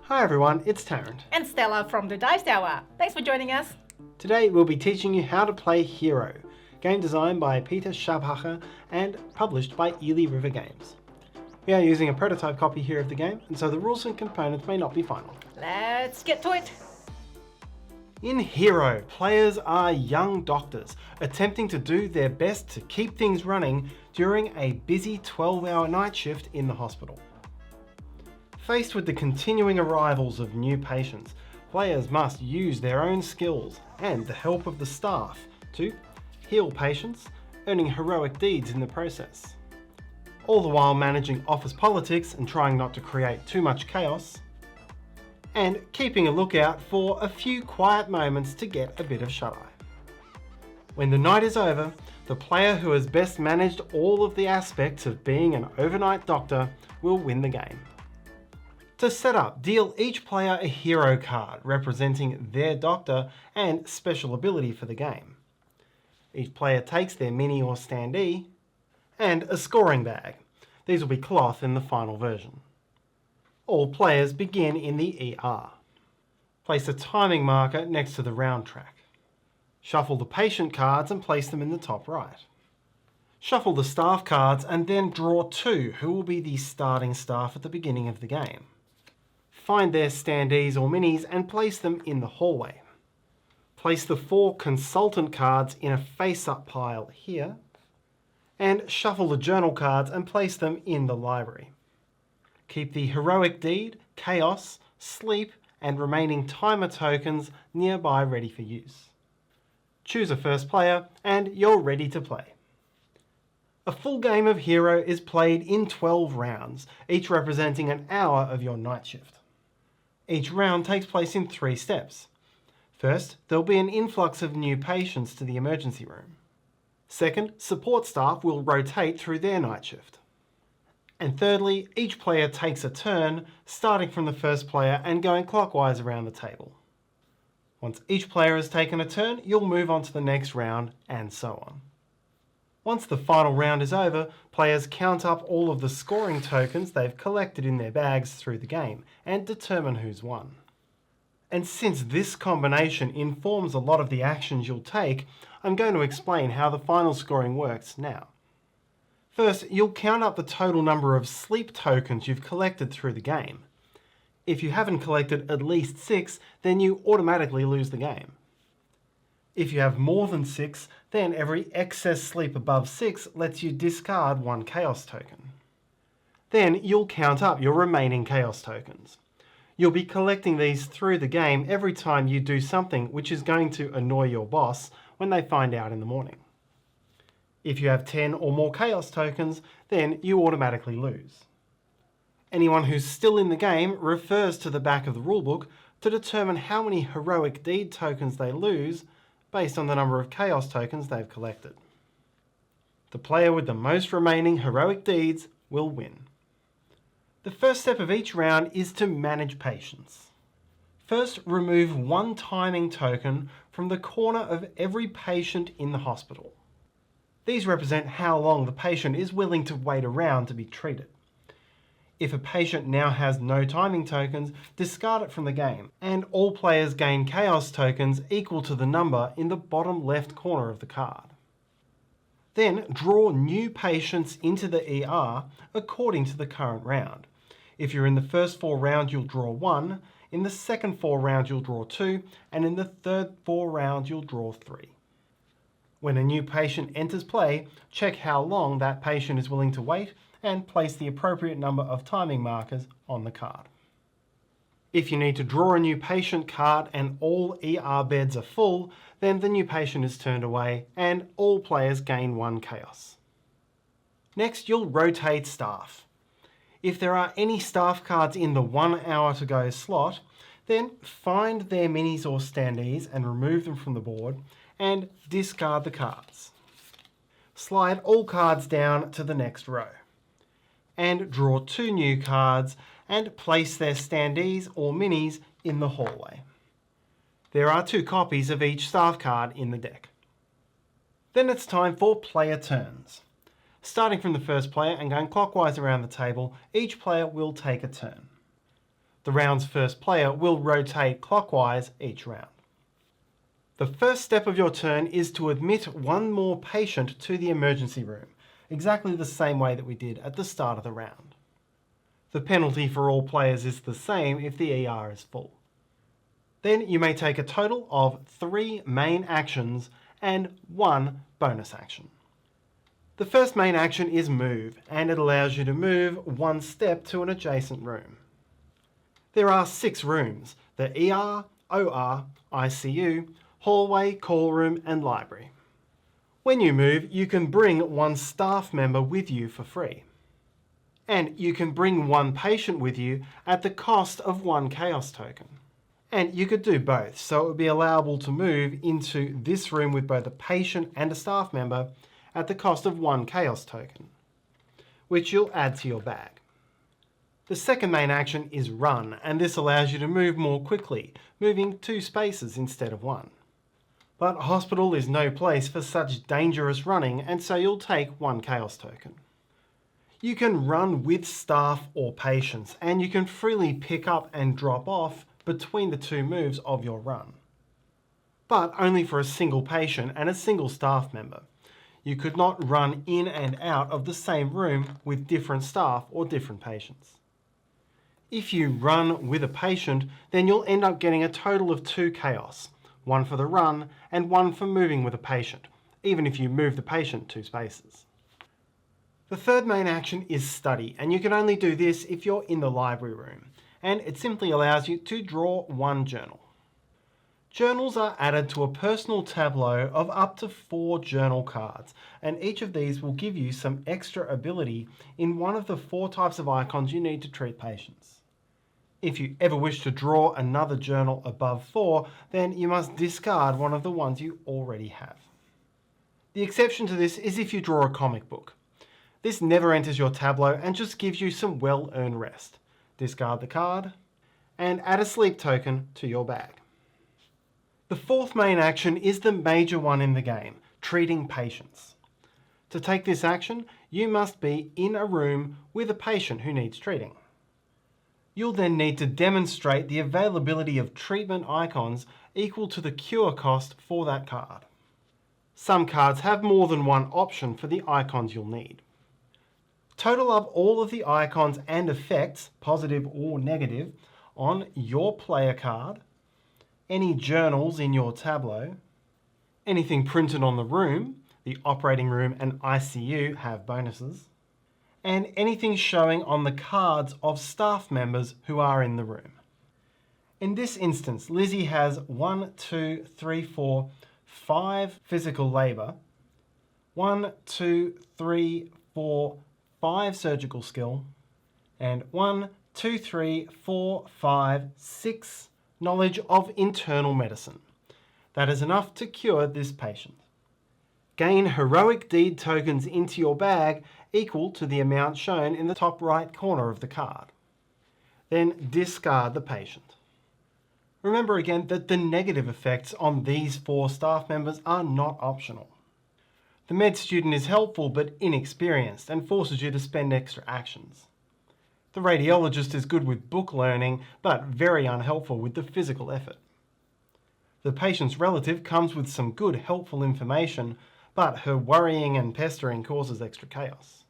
Hi everyone, it's Tarrant. And Stella from the Dice Tower. Thanks for joining us. Today we'll be teaching you how to play H.E.R.O, game designed by Peter Schabacher and published by Ely River Games. We are using a prototype copy here of the game, and so the rules and components may not be final. Let's get to it. In H.E.R.O, players are young doctors attempting to do their best to keep things running during a busy 12-hour night shift in the hospital. Faced with the continuing arrivals of new patients, players must use their own skills and the help of the staff to heal patients, earning heroic deeds in the process. All the while managing office politics and trying not to create too much chaos, and keeping a lookout for a few quiet moments to get a bit of shut-eye. When the night is over, the player who has best managed all of the aspects of being an overnight doctor will win the game. To set up, deal each player a H.E.R.O card representing their doctor and special ability for the game. Each player takes their mini or standee and a scoring bag. These will be cloth in the final version. All players begin in the ER. Place a timing marker next to the round track. Shuffle the patient cards and place them in the top right. Shuffle the staff cards and then draw two who will be the starting staff at the beginning of the game. Find their standees or minis and place them in the hallway. Place the 4 consultant cards in a face-up pile here, and shuffle the journal cards and place them in the library. Keep the heroic deed, chaos, sleep, and remaining timer tokens nearby ready for use. Choose a first player and you're ready to play. A full game of H.E.R.O is played in 12 rounds, each representing an hour of your night shift. Each round takes place in 3 steps. First, there'll be an influx of new patients to the emergency room. Second, support staff will rotate through their night shift. And thirdly, each player takes a turn, starting from the first player and going clockwise around the table. Once each player has taken a turn, you'll move on to the next round, and so on. Once the final round is over, players count up all of the scoring tokens they've collected in their bags through the game and determine who's won. And since this combination informs a lot of the actions you'll take, I'm going to explain how the final scoring works now. First, you'll count up the total number of sleep tokens you've collected through the game. If you haven't collected at least 6, then you automatically lose the game. If you have more than 6, then every excess sleep above 6 lets you discard 1 chaos token. Then you'll count up your remaining chaos tokens. You'll be collecting these through the game every time you do something which is going to annoy your boss when they find out in the morning. If you have 10 or more chaos tokens, then you automatically lose. Anyone who's still in the game refers to the back of the rulebook to determine how many heroic deed tokens they lose based on the number of chaos tokens they've collected. The player with the most remaining heroic deeds will win. The first step of each round is to manage patients. First, remove 1 timing token from the corner of every patient in the hospital. These represent how long the patient is willing to wait around to be treated. If a patient now has no timing tokens, discard it from the game, and all players gain chaos tokens equal to the number in the bottom left corner of the card. Then draw new patients into the ER according to the current round. If you're in the first 4 rounds, you'll draw 1, in the second 4 rounds you'll draw 2, and in the third 4 rounds you'll draw 3. When a new patient enters play, check how long that patient is willing to wait and place the appropriate number of timing markers on the card. If you need to draw a new patient card and all ER beds are full, then the new patient is turned away and all players gain 1 chaos. Next, you'll rotate staff. If there are any staff cards in the 1 hour to go slot, then find their minis or standees and remove them from the board and discard the cards. Slide all cards down to the next row and draw 2 new cards and place their standees or minis in the hallway. There are 2 copies of each staff card in the deck. Then it's time for player turns. Starting from the first player and going clockwise around the table, each player will take a turn. The round's first player will rotate clockwise each round. The first step of your turn is to admit one more patient to the emergency room, exactly the same way that we did at the start of the round. The penalty for all players is the same if the ER is full. Then you may take a total of 3 main actions and 1 bonus action. The first main action is move, and it allows you to move 1 step to an adjacent room. There are 6 rooms: the ER, OR, ICU, hallway, call room and library. When you move, you can bring 1 staff member with you for free. And you can bring 1 patient with you at the cost of 1 chaos token. And you could do both, so it would be allowable to move into this room with both a patient and a staff member at the cost of 1 chaos token, which you'll add to your bag. The second main action is run, and this allows you to move more quickly, moving 2 spaces instead of 1. But hospital is no place for such dangerous running, and so you'll take 1 chaos token. You can run with staff or patients, and you can freely pick up and drop off between the 2 moves of your run. But only for a single patient and a single staff member. You could not run in and out of the same room with different staff or different patients. If you run with a patient, then you'll end up getting a total of 2 chaos, 1 for the run and 1 for moving with a patient, even if you move the patient 2 spaces. The third main action is study, and you can only do this if you're in the library room, and it simply allows you to draw 1 journal. Journals are added to a personal tableau of up to 4 journal cards, and each of these will give you some extra ability in one of the 4 types of icons you need to treat patients. If you ever wish to draw another journal above 4, then you must discard one of the ones you already have. The exception to this is if you draw a comic book. This never enters your tableau and just gives you some well-earned rest. Discard the card and add a sleep token to your bag. The fourth main action is the major one in the game, treating patients. To take this action, you must be in a room with a patient who needs treating. You'll then need to demonstrate the availability of treatment icons equal to the cure cost for that card. Some cards have more than 1 option for the icons you'll need. Total up all of the icons and effects, positive or negative, on your player card, any journals in your tableau, anything printed on the room, the operating room and ICU have bonuses, and anything showing on the cards of staff members who are in the room. In this instance, Lizzie has 1, 2, 3, 4, 5 physical labour, 1, 2, 3, 4, 5 surgical skill, and 1, 2, 3, 4, 5, 6 knowledge of internal medicine. That is enough to cure this patient. Gain heroic deed tokens into your bag equal to the amount shown in the top right corner of the card. Then discard the patient. Remember again that the negative effects on these 4 staff members are not optional. The med student is helpful but inexperienced and forces you to spend extra actions. The radiologist is good with book learning but very unhelpful with the physical effort. The patient's relative comes with some good helpful information, but her worrying and pestering causes extra chaos.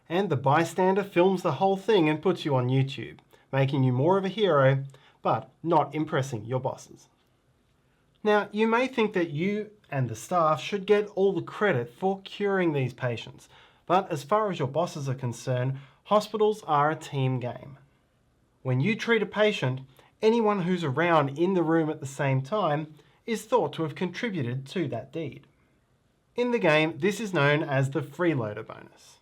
And the bystander films the whole thing and puts you on YouTube, making you more of a hero, but not impressing your bosses. Now, you may think that you and the staff should get all the credit for curing these patients, but as far as your bosses are concerned, hospitals are a team game. When you treat a patient, anyone who's around in the room at the same time is thought to have contributed to that deed. In the game, this is known as the freeloader bonus.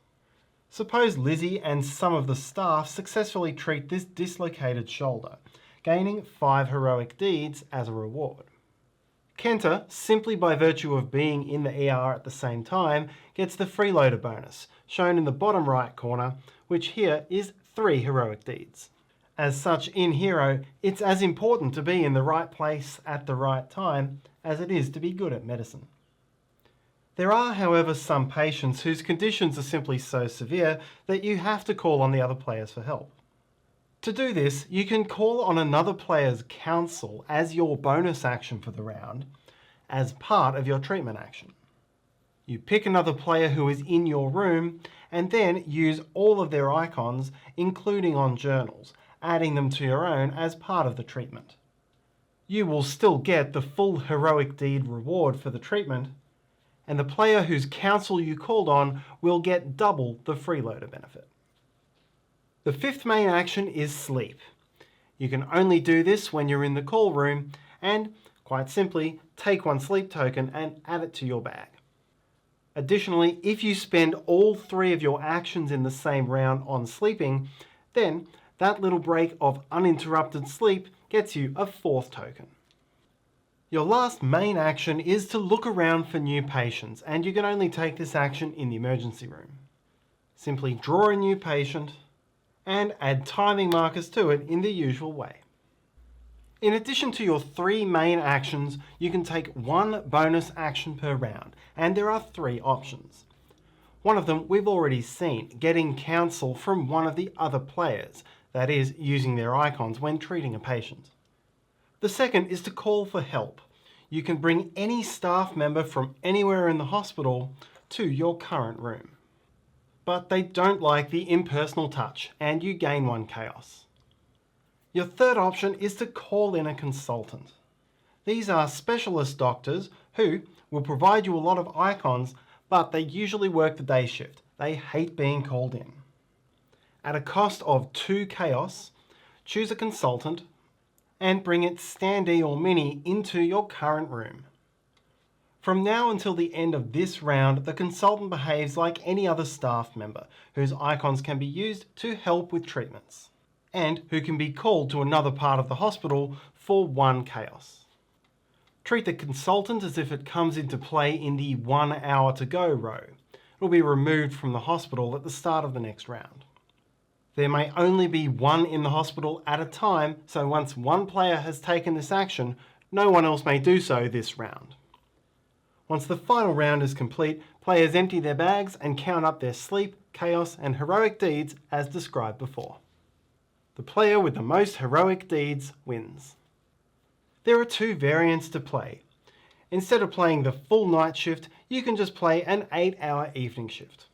Suppose Lizzie and some of the staff successfully treat this dislocated shoulder, gaining 5 heroic deeds as a reward. Kenta, simply by virtue of being in the ER at the same time, gets the freeloader bonus, shown in the bottom right corner, which here is 3 heroic deeds. As such, in HE.R.O, it's as important to be in the right place at the right time as it is to be good at medicine. There are, however, some patients whose conditions are simply so severe that you have to call on the other players for help. To do this, you can call on another player's counsel as your bonus action for the round, as part of your treatment action. You pick another player who is in your room and then use all of their icons, including on journals, adding them to your own as part of the treatment. You will still get the full heroic deed reward for the treatment, and the player whose counsel you called on will get double the freeloader benefit. The fifth main action is sleep. You can only do this when you're in the call room and, quite simply, take one sleep token and add it to your bag. Additionally, if you spend all 3 of your actions in the same round on sleeping, then that little break of uninterrupted sleep gets you a 4th token. Your last main action is to look around for new patients, and you can only take this action in the emergency room. Simply draw a new patient and add timing markers to it in the usual way. In addition to your 3 main actions, you can take 1 bonus action per round, and there are 3 options. One of them we've already seen, getting counsel from one of the other players, that is, using their icons when treating a patient. The second is to call for help. You can bring any staff member from anywhere in the hospital to your current room. But they don't like the impersonal touch, and you gain 1 chaos. Your third option is to call in a consultant. These are specialist doctors who will provide you a lot of icons, but they usually work the day shift. They hate being called in. At a cost of 2 chaos, choose a consultant and bring its standee or mini into your current room. From now until the end of this round, the consultant behaves like any other staff member whose icons can be used to help with treatments, and who can be called to another part of the hospital for 1 chaos. Treat the consultant as if it comes into play in the 1 hour to go row. It will be removed from the hospital at the start of the next round. There may only be 1 in the hospital at a time, so once 1 player has taken this action, no one else may do so this round. Once the final round is complete, players empty their bags and count up their sleep, chaos, and heroic deeds as described before. The player with the most heroic deeds wins. There are 2 variants to play. Instead of playing the full night shift, you can just play an 8-hour evening shift.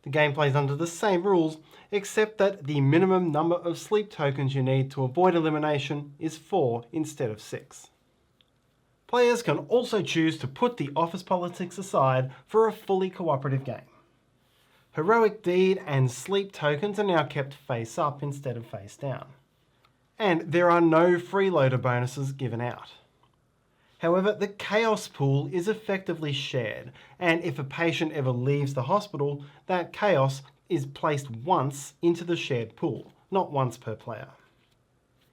The game plays under the same rules, except that the minimum number of sleep tokens you need to avoid elimination is 4 instead of 6. Players can also choose to put the office politics aside for a fully cooperative game. Heroic deed and sleep tokens are now kept face up instead of face down. And there are no freeloader bonuses given out. However, the chaos pool is effectively shared, and if a patient ever leaves the hospital, that chaos is placed once into the shared pool, not once per player.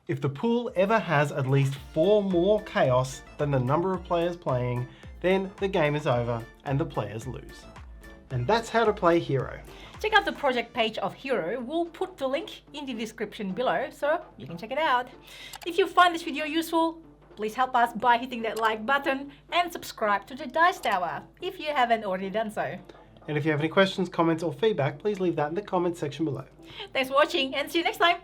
If the pool ever has at least 4 more chaos than the number of players playing, then the game is over and the players lose. And that's how to play Hero. Check out the project page of Hero. We'll put the link in the description below so you can check it out. If you find this video useful, please help us by hitting that like button and subscribe to the Dice Tower if you haven't already done so. And if you have any questions, comments or feedback, please leave that in the comments section below. Thanks for watching and see you next time.